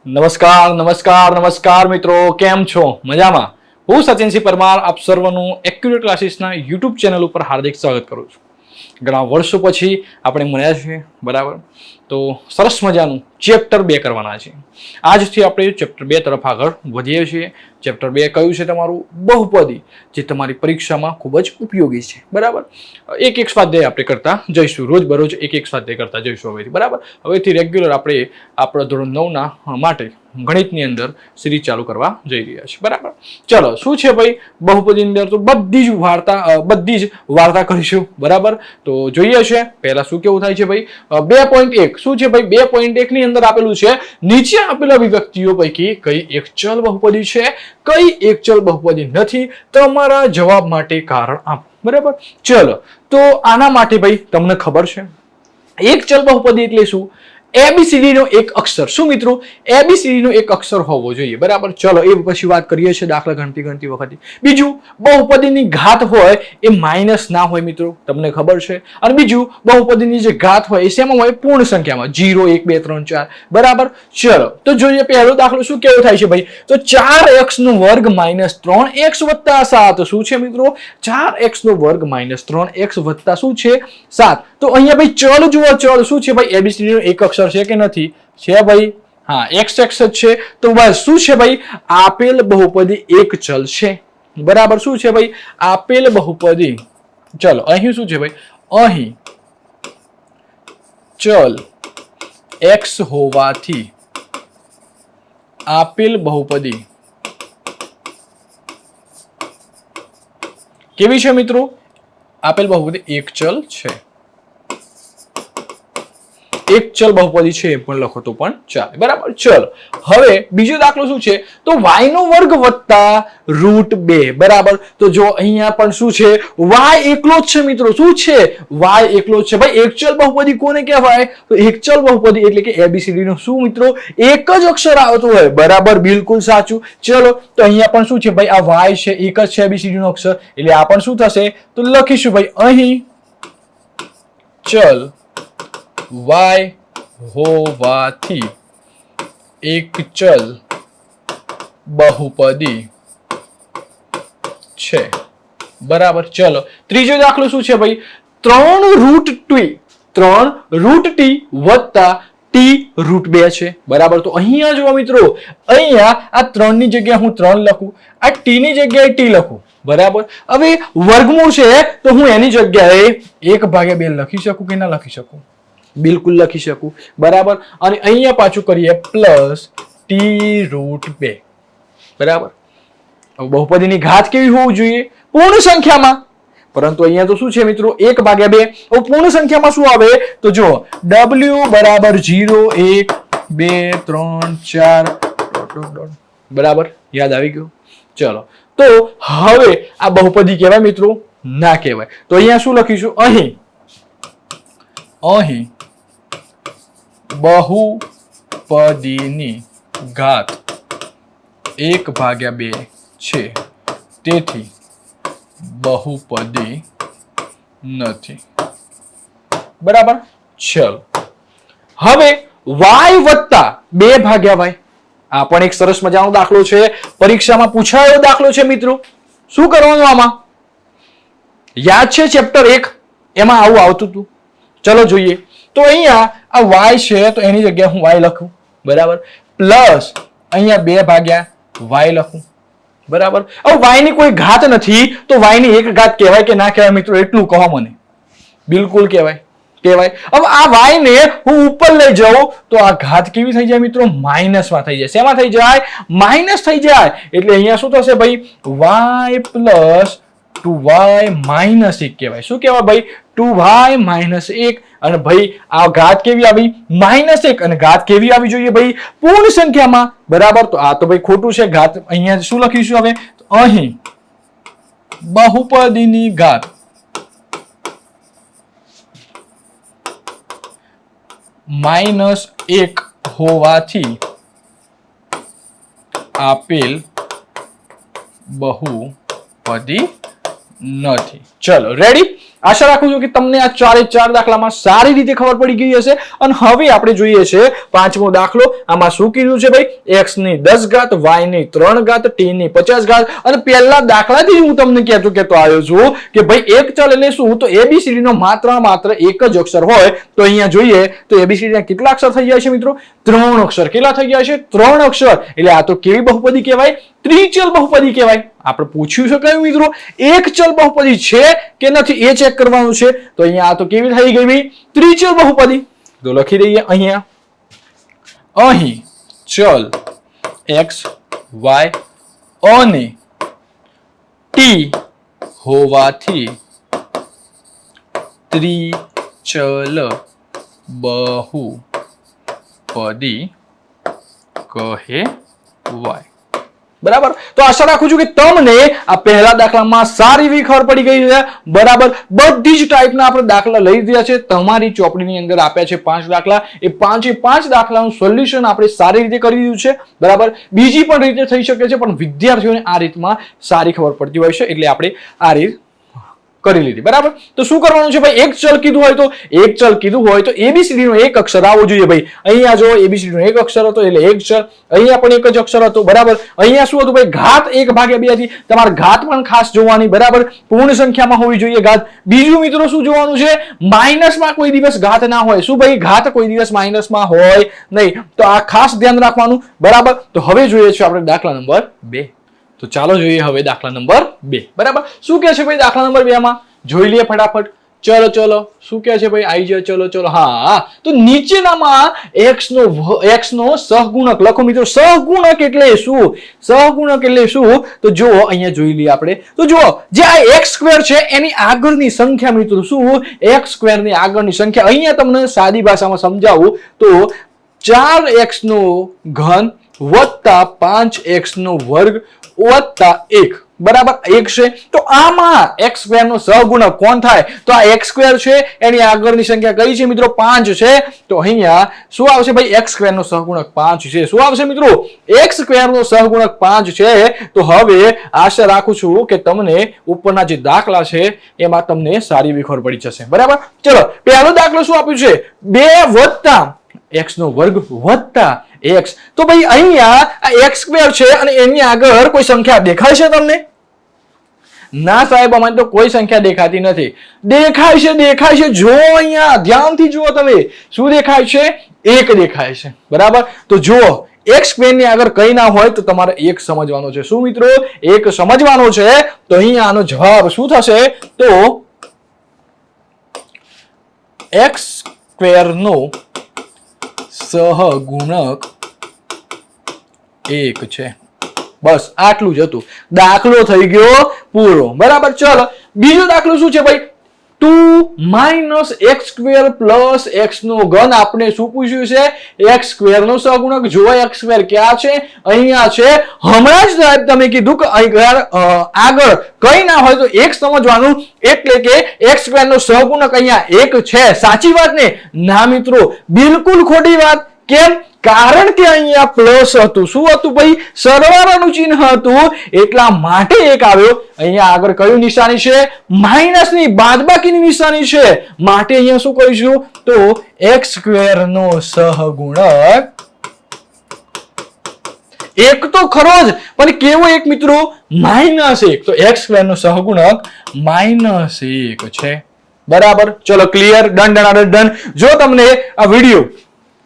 નમસ્કાર નમસ્કાર નમસ્કાર મિત્રો, કેમ છો? મજામાં? હું સચિનસિંહ પરમાર આપ સર્વનું એક્યુરેટ ક્લાસીસના યુટ્યુબ ચેનલ ઉપર હાર્દિક સ્વાગત કરું છું. ઘણા વર્ષો પછી આપણે મળ્યા છીએ, બરાબર? તો સરસ મજાનું ચેપ્ટર 2 કરવાના છે. આજથી આપણે ચેપ્ટર 2 તરફ આગળ વધીએ છીએ. ચેપ્ટર 2 કયું છે? તમારું બહુપદી, જે તમારી પરીક્ષામાં ખૂબ જ ઉપયોગી છે, બરાબર? એક સ્વાધ્યાય આપણે કરતા જઈશું, રોજબરોજ એક સ્વાધ્યાય કરતા જઈશું હવેથી, બરાબર? હવેથી રેગ્યુલર આપણે આપણા ધોરણ 9ના માટે ગણિતની અંદર સિરીઝ ચાલુ કરવા જઈ રહ્યા છે, બરાબર? ચલો, શું છે ભાઈ બહુપદીની અંદર? તો બધી જ વાર્તા કરીશું, બરાબર? તો જોઈએ છે પહેલા શું કેવું થાય છે ભાઈ. 2.1 શું છે ભાઈ? 2.1 ની અંદર આપેલું છે, નીચે આપેલા અભિવ્યક્તિઓ પૈકી કઈ એક ચલ બહુપદી છે, કઈ એક ચલ બહુપદી નથી? તમારા જવાબ માટે કારણ આપો, બરાબર? ચલો, તો આના માટે ભાઈ તમને ખબર છે એક ચલ બહુપદી એટલે શું? એબીસીડી નો એક અક્ષર. શું મિત્રો? એબીસીડી નો એક અક્ષર હોવો જોઈએ, બરાબર? ચલો, એ પછી વાત કરીએ છીએ દાખલા ગણતી વખતે. બીજું, બહુપદીની ઘાત હોય એ માઇનસ ના હોય મિત્રો, તમને ખબર છે. અને બીજું, બહુપદીની જે ઘાત હોય એ શેમાં હોય? પૂર્ણ સંખ્યામાં, 0 1 2 3 4, બરાબર? ચલો, તો જોઈએ પહેલો દાખલો શું કેવો થાય છે ભાઈ. તો 4x નો વર્ગ માઇનસ 3x વત્તા 7 શું છે મિત્રો? 4x નો વર્ગ માઇનસ 3x વત્તા શું છે? 7. તો અહીંયા ભાઈ ચલ જુઓ, ચલ શું છે ભાઈ? એબીસીડી નો એક અક્ષર છે કે નથી? છે ભાઈ. હા, x જ છે. તો બસ શું છે ભાઈ? આપેલ બહુપદી એક ચલ છે, બરાબર? શું છે ભાઈ? આપેલ બહુપદી. ચલો, અહીં શું છે ભાઈ? અહીં ચલ x હોવાથી આપેલ બહુપદી કેવી છે મિત્રો? આપેલ બહુપદી એક ચલ છે. એક ચલ બહુપદી છે પણ લખો તો પણ ચાલે, બરાબર? ચલો, હવે બીજો દાખલો શું છે? તો y નો વર્ગ વત્તા √2, બરાબર? તો જો અહીંયા પણ શું છે? y એકલો જ છે મિત્રો. શું છે? y એકલો જ છે ભાઈ. એક ચલ બહુપદી કોને કહેવાય? તો એક ચલ બહુપદી એટલે કે એબીસીડી નો શું મિત્રો? એક જ અક્ષર આવતો હોય, બરાબર? બિલકુલ સાચું. ચલો, તો અહીંયા પણ શું છે ભાઈ? આ y છે, એક જ છે એબીસીડી નો અક્ષર, એટલે આ પણ શું થશે? તો લખીશું ભાઈ અહીં ચલ y હોવાથી એક ચલ બહુપદી છે, બરાબર? ચલો, ત્રીજો દાખલો શું છે ભાઈ? 3√t વત્તા t√2 છે, બરાબર? તો અહીંયા જુઓ મિત્રો, અહીંયા આ 3 ની જગ્યાએ હું 3 લખું, આ t ની જગ્યાએ t લખું, બરાબર? હવે વર્ગમૂળ છે તો હું એની જગ્યાએ 1/2 લખી શકું કે ના લખી શકું? બિલકુલ લખી શકું, બરાબર? અને અહીંયા પાછું કરીએ પ્લસ t√2, બરાબર? બહુપદીની ઘાત કેવી હોવી જોઈએ? પૂર્ણ સંખ્યામાં. પરંતુ અહીંયા તો શું છે મિત્રો? 1/2. પૂર્ણ સંખ્યામાં શું આવે? તો જો w બરાબર 0 1 2 3 4 બરાબર? યાદ આવી ગયું? ચલો, તો હવે આ બહુપદી કહેવાય મિત્રો? ના કહેવાય. તો અહીંયા શું લખીશું? અહીં બહુપદીની ઘાત 1/2 છે, તેથી બહુપદી નથી, બરાબર? ચલો, હવે y વત્તા 2/y. આ પણ એક સરસ મજાનો દાખલો છે, પરીક્ષામાં પૂછાયેલો દાખલો છે મિત્રો. શું કરવાનું આમાં? યાદ છે ચેપ્ટર 1 એમાં આવું આવતું હતું? ચલો જોઈએ. તો અહીંયા આ y છે તો એની જગ્યાએ હું y લખું, બરાબર? પ્લસ અહીંયા 2/y લખું, બરાબર? હવે y ની કોઈ ઘાત નથી તો y ની એક ઘાત કહેવાય કે ના કહેવાય મિત્રો? એટલું કહો મને. બિલકુલ કહેવાય, કહેવાય. હવે આ y ને હું ઉપર લઈ જાઉં તો આ ઘાત કેવી થઈ જાય મિત્રો? માઇનસમાં થઈ જાય. શેમાં થઈ જાય? માઇનસ થઈ જાય. એટલે અહીંયા શું થશે ભાઈ? y પ્લસ 2y માઇનસ 1 કહેવાય. શું કહેવાય ભાઈ? 2y minus 1. અને ભાઈ આ ઘાત કેવી આવી? -1. અને ઘાત કેવી આવી જોઈએ ભાઈ? પૂર્ણ સંખ્યામાં, બરાબર? તો આ તો ભાઈ ખોટું છે. ઘાત અહીંયા શું લખીશું હવે? તો અહીં બહુપદીની ઘાત -1 હોવાથી આપેલ બહુપદી નથી. ચલો, રેડી? આશા રાખું છું કે તમને આ 4 દાખલામાં સારી રીતે ખબર પડી ગઈ હશે. અને હવે આપણે જોઈએ છે પાંચમો દાખલો. આમાં શું કીધું છે ભાઈ? x ની 10 ઘાત, y ની 3 ઘાત, t ની 50 ઘાત. અને પહેલા દાખલાથી હું તમને કહેતો આવ્યો છું કે ભાઈ એક ચલ એટલે શું? તો ABCD નો માત્ર એક જ અક્ષર હોય. તો અહીંયા જોઈએ તો ABCD ના કેટલા અક્ષર થઈ જાય છે મિત્રો? 3 અક્ષર. કેટલા થઈ ગયા છે? 3 અક્ષર. એટલે આ તો કેવી બહુપદી કહેવાય? ત્રિચલ બહુપદી કહેવાય. આપણે પૂછ્યું છે કયું મિત્રો? એક ચલ બહુપદી છે કે નથી એ ચેક કરવાનું છે. તો અહીંયા આ તો કેવી થઈ ગઈ ભાઈ? ત્રિચલ બહુપદી. તો લખી દઈએ અહીંયા. અહીં ચલ x y અને t હોવાથી ત્રિચલ બહુપદી કહેવાય. બરાબર. તો આશા રાખું છું કે તમને આ પહેલા દાખલામાં સારી એવી ખબર પડી ગઈ છે. બરાબર. બધી જ ટાઈપના આપણે દાખલા લઈ રહ્યા છે. તમારી ચોપડીની અંદર આપ્યા છે 5 દાખલા. એ 5 દાખલાનું સોલ્યુશન આપણે સારી રીતે કરી દીધું છે. બરાબર. બીજી પણ રીતે થઈ શકે છે, પણ વિદ્યાર્થીઓને આ રીતમાં સારી ખબર પડતી હોય છે, એટલે આપણે આ રીત કરી લીધી. બરાબર. તો શું કરવાનું છે ભાઈ? એક ચલ કીધું હોય તો ABCD નો એક અક્ષર આવવો જોઈએ ભાઈ. અહીંયા જો ABCD નો એક અક્ષર હતો એટલે એક ચલ. અહીંયા પણ એક જ અક્ષર હતો. બરાબર. અહીંયા શું હતું ભાઈ? ઘાત 1/2 હતી. તમારે ઘાત પણ ખાસ જોવાની. બરાબર. પૂર્ણ સંખ્યામાં હોવી જોઈએ ઘાત. બીજું મિત્રો શું જોવાનું છે? માઇનસમાં કોઈ દિવસ ઘાત ના હોય. શું ભાઈ? ઘાત કોઈ દિવસ માઇનસમાં હોય નહીં. તો આ ખાસ ધ્યાન રાખવાનું. બરાબર. તો હવે જોઈએ છે આપણે દાખલા નંબર 2. તો ચાલો જોઈએ હવે દાખલા નંબર 2. બરાબર. શું કહે છે ભાઈ દાખલા નંબર 2 માં? જોઈ લઈએ ફટાફટ. ચલો શું કહે છે ભાઈ? આવી જાય. ચલો. હા. તો નીચેનામાં x નો સહગુણક લખો મિત્રો. સહગુણક એટલે શું? તો જુઓ અહીંયા જોઈ લઈએ આપણે. તો જુઓ જે આ x² છે એની આગળની સંખ્યા મિત્રો. શું? x² ની આગળની સંખ્યા. અહીંયા તમને સાદી ભાષામાં સમજાવું તો 4x નો ઘન વત્તા 5x નો વર્ગ વત્તા 1 બરાબર 1 છે. તો આમાં x² નો સહગુણક કોણ થાય? તો આ x² છે એની આગળની સંખ્યા કઈ છે મિત્રો? 5 છે. તો અહીંયા શું આવશે ભાઈ? x² નો સહગુણક 5 છે. શું આવશે મિત્રો? x² નો સહગુણક 5 છે. તો હવે આશા રાખું છું કે તમને ઉપરના જે દાખલા છે એમાં તમને સારી વિખર પડી જશે. બરાબર. ચલો પહેલો દાખલો શું આપ્યું છે? 2 વત્તા x નો વર્ગ વત્તા x. તો ભાઈ અહીંયા આ x² છે અને એની આગળ કોઈ સંખ્યા દેખાય છે તમને? ના સાહેબ, અમારે તો કોઈ સંખ્યા દેખાતી નથી. દેખાય છે. જો અહીંયા ધ્યાનથી જુઓ તમે. શું દેખાય છે? 1 દેખાય છે. બરાબર. તો જુઓ x² ની આગળ કઈ ના હોય તો તમારે 1 સમજવાનો છે. શું મિત્રો? 1 સમજવાનો છે. તો અહીંયા આનો જવાબ શું થશે? તો x² નો સહગુણક 1 છે. બસ આટલું જ હતું. દાખલો થઈ ગયો પૂરો. બરાબર. ચલો બીજો દાખલો શું છે ભાઈ? 2 - x² પ્લસ x નો ઘન. આપણે શું પૂછ્યું છે? x² નો સહગુણક. જો x² ક્યાં છે? અહીંયા છે. હમણાં જ સાહેબ તમે કીધું કે આગળ કઈ ના હોય તો 1 સમજવાનું. એટલે કે x² નો સહગુણક અહીંયા 1 છે. સાચી વાત ને? ના મિત્રો, બિલકુલ ખોટી વાત. કેમ? કારણ કે અહીંયા પ્લસ હતું. શું હતું ભાઈ? સરવાળાનું ચિહ્ન હતું. એટલા માટે 1 આવ્યો. અહીંયા આગળ કયું નિશાની છે? માઇનસની, બાદબાકીની નિશાની છે. માટે અહીંયા શું કરીશું? તો x² નો સહગુણક 1 તો ખરો જ, પણ કેવો 1 મિત્રો? -1. તો x² નો સહગુણક -1 છે. બરાબર. ચલો ક્લિયર. ડન. જો તમને આ વિડીયો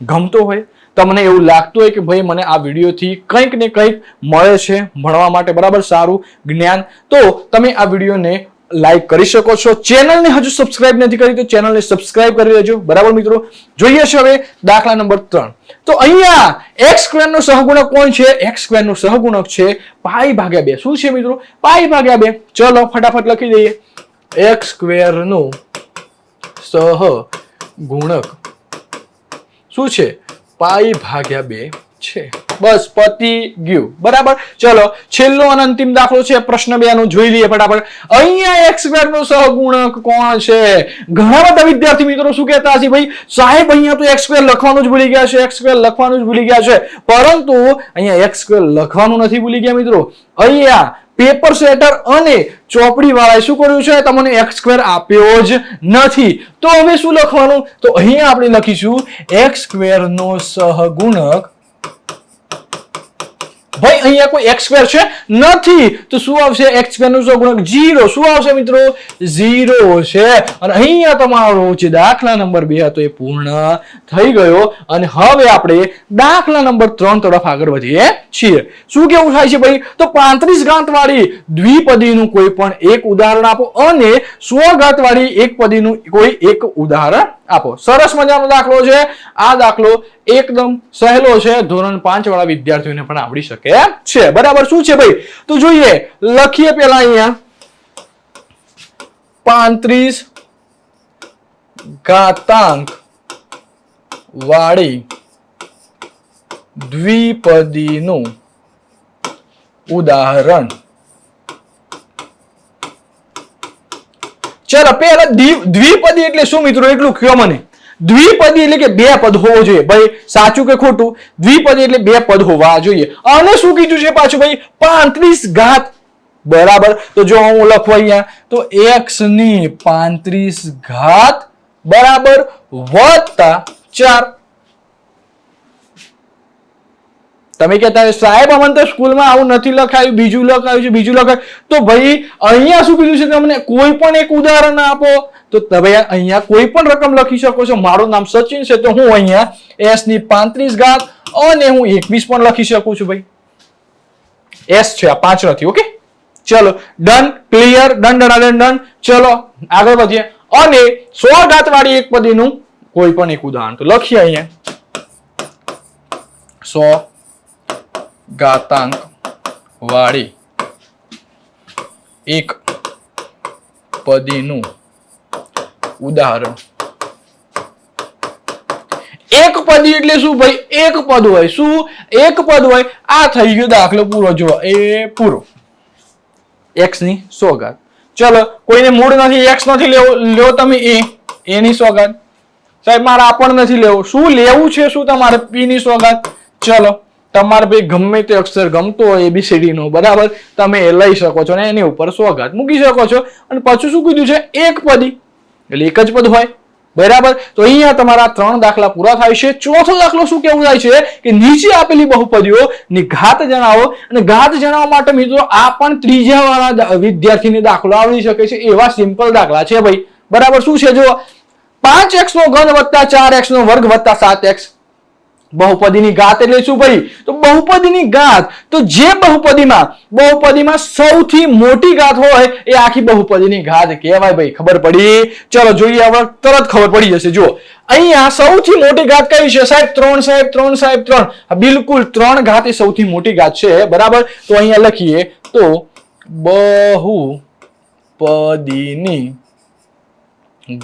ગમતો હોય, તમને એવું લાગતું હોય કે ભાઈ મને આ વિડીયોથી કંઈક ને કંઈક મળે છે ભણવા માટે, બરાબર, સારું જ્ઞાન, તો તમે આ વિડીયોને લાઈક કરી શકો છો. ચેનલને હજુ સબસ્ક્રાઇબ નથી કરી તો ચેનલને સબસ્ક્રાઇબ કરી લેજો. બરાબર મિત્રો. જોઈએ છે હવે દાખલા નંબર 3. તો અહીંયા x² નો સહગુણક કોણ છે? x² નો સહગુણક છે π/2. શું છે મિત્રો? π/2. ચલો ફટાફટ લખી દઈએ. x² નો સહગુણક શું છે? π/2 છે. બસ પતી ગયું. બરાબર. ચલો છેલ્લો અને અંતિમ દાખલો છે પ્રશ્ન 2 નો. જોઈ લઈએ ફટાફટ. અહીંયા x² નો સહગુણક કોણ છે? ઘણા બધા વિદ્યાર્થી મિત્રો શું કહેતા હશે? ભાઈ સાહેબ અહીંયા તો x² લખવાનું જ ભૂલી ગયા છે. પરંતુ અહીંયા x² લખવાનું નથી ભૂલી ગયા મિત્રો. અહીંયા પેપર સેટર અને ચોપડી વાળાએ શું કર્યું છે? તમને x² આપ્યો જ નથી. તો હવે શું લખવાનું? તો અહીંયા આપણે લખીશું x² નો સહગુણક. ભાઈ અહીંયા કોઈ x² છે નથી, તો શું આવશે? x² નો સહગુણક 0. શું આવશે મિત્રો? 0 છે. અને અહીંયા તમારો જે દાખલા નંબર 2 હતો એ પૂર્ણ થઈ ગયો. અને હવે આપણે દાખલા નંબર 3 તરફ આગળ વધીએ છીએ. શું કેવું થાય છે ભાઈ? તો 35 ઘાત વાળી દ્વિપદીનું કોઈ પણ એક ઉદાહરણ આપો અને 100 ઘાત વાળી એકપદીનું કોઈ એક ઉદાહરણ આપો. સરસ મજાનો દાખલો છે. આ દાખલો એકદમ સહેલો છે, ધોરણ 5 વાળા વિદ્યાર્થીઓને પણ આવડી શકે છે. બરાબર. શું છે ભાઈ? તો જોઈએ, લખીએ પેલા અહીંયા 35 ઘાતાંક વાળી દ્વિપદીનું ઉદાહરણ. ચલો પેલા દ્વિપદી એટલે શું મિત્રો? એટલું કયો મને. દ્વિપદી એટલે કે બે પદ હોવો જોઈએ. ભાઈ સાચું કે ખોટું? દ્વિપદી એટલે બે પદ હોવા જોઈએ. અને શું કીધું છે પાછું ભાઈ? 35 ઘાત. બરાબર. તો જો હું લખું અહીંયા, તો x ની 35 ઘાત બરાબર વત્તા 4. તમે કહેતા સાહેબ અમને તો સ્કૂલમાં આવું નથી લખાયું, બીજું લખાયું છે, બીજું લખાયું. તો ભાઈ અહીંયા શું કીધું છે? તમને કોઈ પણ એક ઉદાહરણ આપો. તો તમે અહીંયા કોઈ પણ રકમ લખી શકો છો. મારું નામ સચિન છે, તો હું અહીંયા s ની 35 ઘાત અને હું 21 પણ લખી શકું છું. ભાઈ s છે, આ 5 નથી. ઓકે, ચલો ડન, ક્લિયર, ડન. ચલો આગળ વધીએ અને 100 ઘાત વાળી એકપદીનું કોઈ પણ એક ઉદાહરણ તો લખીએ અહીંયા 100 ઘાતાંક વાળી એક પદીનું ઉદાહરણ. એક પદી એટલે શું ભાઈ? એક પદ હોય. શું? એક પદ હોય. આ થઈ ગયો દાખલો પૂરો. જો એ પૂરો. x ની 100 ઘાત. ચલો કોઈને મૂળ નથી, x નથી લેવો, લ્યો તમે a ની 100 ઘાત. સાહેબ મારે આ પણ નથી લેવું. શું લેવું છે? શું તમારે p ની 100 ઘાત. ચલો તમારે ભાઈ ગમે તે અક્ષર ગમતો હોય ABCD નો, બરાબર, તમે એ લઈ શકો છો અને એની ઉપર 100 ઘાત મૂકી શકો છો. અને પાછું શું કીધું છે? એક પદી એટલે એક જ પદ હોય. બરાબર. તો અહીંયા તમારા 3 દાખલા પૂરા થાય છે. ચોથો દાખલો શું કેવું થાય છે કે નીચે આપેલી બહુપદીઓ ની ઘાત જણાવો. અને ઘાત જણાવવા માટે મિત્રો આ પણ ત્રીજા વાળા વિદ્યાર્થીને દાખલો આવડી શકે છે. એવા સિમ્પલ દાખલા છે ભાઈ. બરાબર. શું છે? જો 5x નો ઘન વત્તા 4x નો વર્ગ વત્તા 7x. બહુપદીની ઘાત એટલે શું ભાઈ? તો બહુપદીની ઘાત તો જે બહુપદીમાં સૌથી મોટી ઘાત હોય એ આખી બહુપદીની ઘાત કહેવાય. ભાઈ ખબર પડી? ચલો જોઈએ, હવે તરત ખબર પડી જશે. જો અહીંયા સૌથી મોટી ઘાત કઈ છે? સાહેબ 3, સાહેબ 3, સાહેબ 3. બિલકુલ 3 ઘાત એ સૌથી મોટી ઘાત છે. બરાબર. તો અહીંયા લખીએ તો બહુપદીની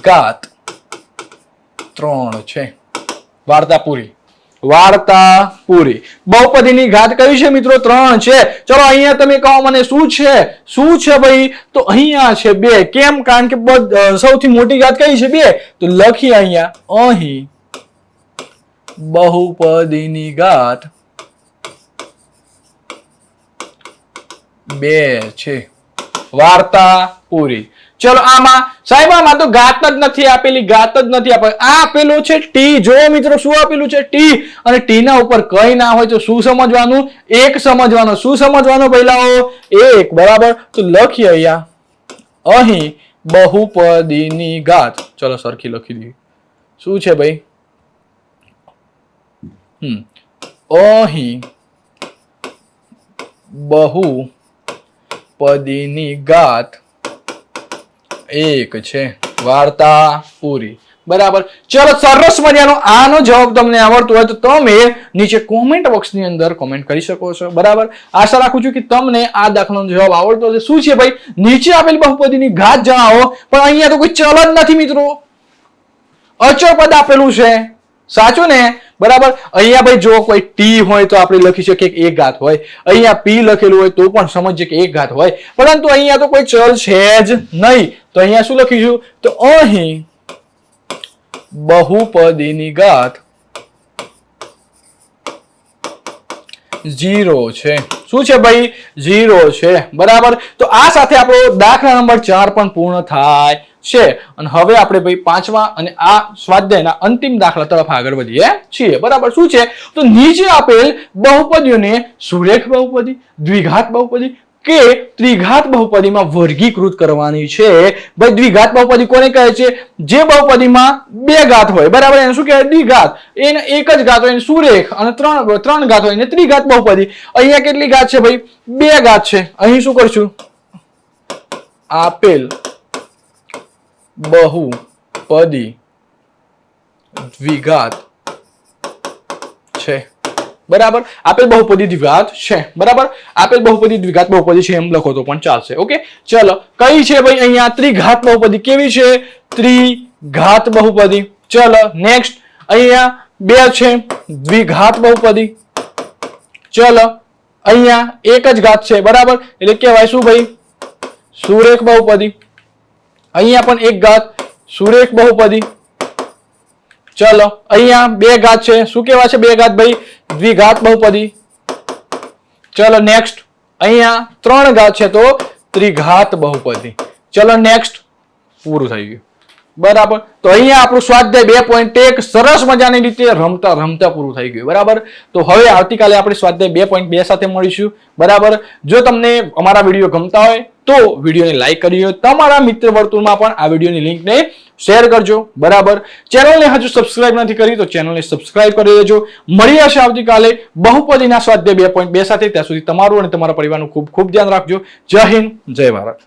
ઘાત 3 છે. વાર્તા પૂરી. બહુપદીની ઘાત કઈ છે મિત્રો? 3 છે. ચલો અહીંયા તમે કહો મને શું છે? શું છે ભાઈ? તો અહીંયા છે 2. કેમ? કારણ કે સૌથી મોટી ઘાત કઈ છે? 2. તો લખીએ અહીંયા અહીં બહુપદીની ઘાત 2 છે. વાર્તા પૂરી. ચલો આમાં સાહેબ આમાં તો ઘાત જ નથી આપેલી, ઘાત જ નથી આપેલી. આ આપેલું છે ટી. જો મિત્રો શું આપેલું છે? ટી. અને ટી ના ઉપર કઈ ના હોય તો શું સમજવાનું? એક સમજવાનું. શું સમજવાનું પહેલા? એક. બરાબર. તો લખીએ અહીંયા અહીં બહુપદીની ઘાત. ચલો સરખી લખી દઈએ. શું છે ભાઈ? અહીં બહુપદીની ઘાત 1 છે. વાર્તા પૂરી. બરાબર. ચલો સરસ મજાનો આનો જવાબ તમને આવડતો હોય તો તમે નીચે કોમેન્ટ બોક્સની અંદર કોમેન્ટ કરી શકો છો. બરાબર. આશા રાખું છું કે તમને આ દાખલાનો જવાબ આવડતો હશે. શું છે ભાઈ? નીચે આપેલ બહુપદીની ઘાત જણાવો. પણ અહીંયા તો કોઈ ચલ જ નથી મિત્રો, અચળ પદ આપેલું છે. સાચું ને? બરાબર. અહીંયા ભાઈ જો કોઈ ટી હોય તો આપણે લખી શકીએ કે 1 ઘાત હોય. અહીંયા પી લખેલું હોય તો પણ સમજીએ કે 1 ઘાત હોય. પરંતુ અહીંયા તો કોઈ ચલ છે જ નહીં. તો અહીંયા શું લખીશું? તો અહીં બહુપદીની ઘાત 0 છે. શું છે ભાઈ 0 છે બરાબર. તો આ સાથે આપણો દાખલા નંબર 4 પણ પૂર્ણ થાય છે. અને હવે આપણે ભાઈ પાંચમા અને આ સ્વાધ્યાયના અંતિમ દાખલા તરફ આગળ વધીએ છીએ બરાબર. શું છે તો નીચે આપેલ બહુપદીઓને સુરેખ બહુપદી, દ્વિઘાત બહુપદી કે ત્રિઘાત બહુપદીમાં વર્ગીકૃત કરવાની છે. ભાઈ દ્વિઘાત બહુપદી કોને કહે છે? જે બહુપદીમાં બે ઘાત હોય બરાબર એને શું કહેવાય? દ્વિઘાત. એને એક જ ઘાત હોય એને સુરેખ અને ત્રણ ઘાત હોય એને ત્રિઘાત બહુપદી. અહીંયા કેટલી ઘાત છે ભાઈ? બે ઘાત છે. અહીં શું કરશું? આપેલ બહુપદી દ્વિઘાત છે બરાબર. આપેલ બહુપદી દ્વિઘાત છે બરાબર. આપેલ બહુપદી દ્વિઘાત બહુપદી છે એમ લખો તો પણ ચાલશે. ઓકે ચલો કઈ છે ભાઈ અહીંયા ત્રિઘાત બહુપદી? કેવી છે? ત્રિઘાત બહુપદી. ચલો નેક્સ્ટ અહીંયા બે છે દ્વિઘાત બહુપદી. ચલો અહીંયા એક જ ઘાત છે બરાબર એટલે કહેવાય શું ભાઈ? સુરેખ બહુપદી. અહીંયા પણ એક ઘાત સુરેખ બહુપદી. ચલો અહીંયા બે ઘાત છે શું કહેવાય છે? બે ઘાત ભાઈ દ્વિઘાત બહુપદી. ચલો નેક્સ્ટ અહીંયા ત્રણ ઘાત છે તો ત્રિઘાત બહુપદી. ચલો નેક્સ્ટ પૂરું થઈ ગયું બરાબર. તો અહીંયા આપણું સ્વાધ્યાય 2.1 સરસ મજાની રીતે રમતા રમતા પૂરું થઈ ગયું બરાબર. તો હવે આવતીકાલે આપણે સ્વાધ્યાય 2.2 સાથે મળીશું બરાબર. જો તમને અમારા વિડીયો ગમતા હોય તો વિડીયોને લાઈક કરી, તમારા મિત્ર વર્તુળમાં પણ આ વિડીયોની લિંકને શેર કરજો બરાબર. ચેનલને હજુ સબસ્ક્રાઇબ નથી કરી તો ચેનલને સબસ્ક્રાઇબ કરી દેજો. મળી હશે આવતીકાલે બહુપદીના સ્વાધ્યાય 2.2 સાથે. ત્યાં સુધી તમારું અને તમારા પરિવારનું ખૂબ ખૂબ ધ્યાન રાખજો. જય હિન્દ, જય ભારત.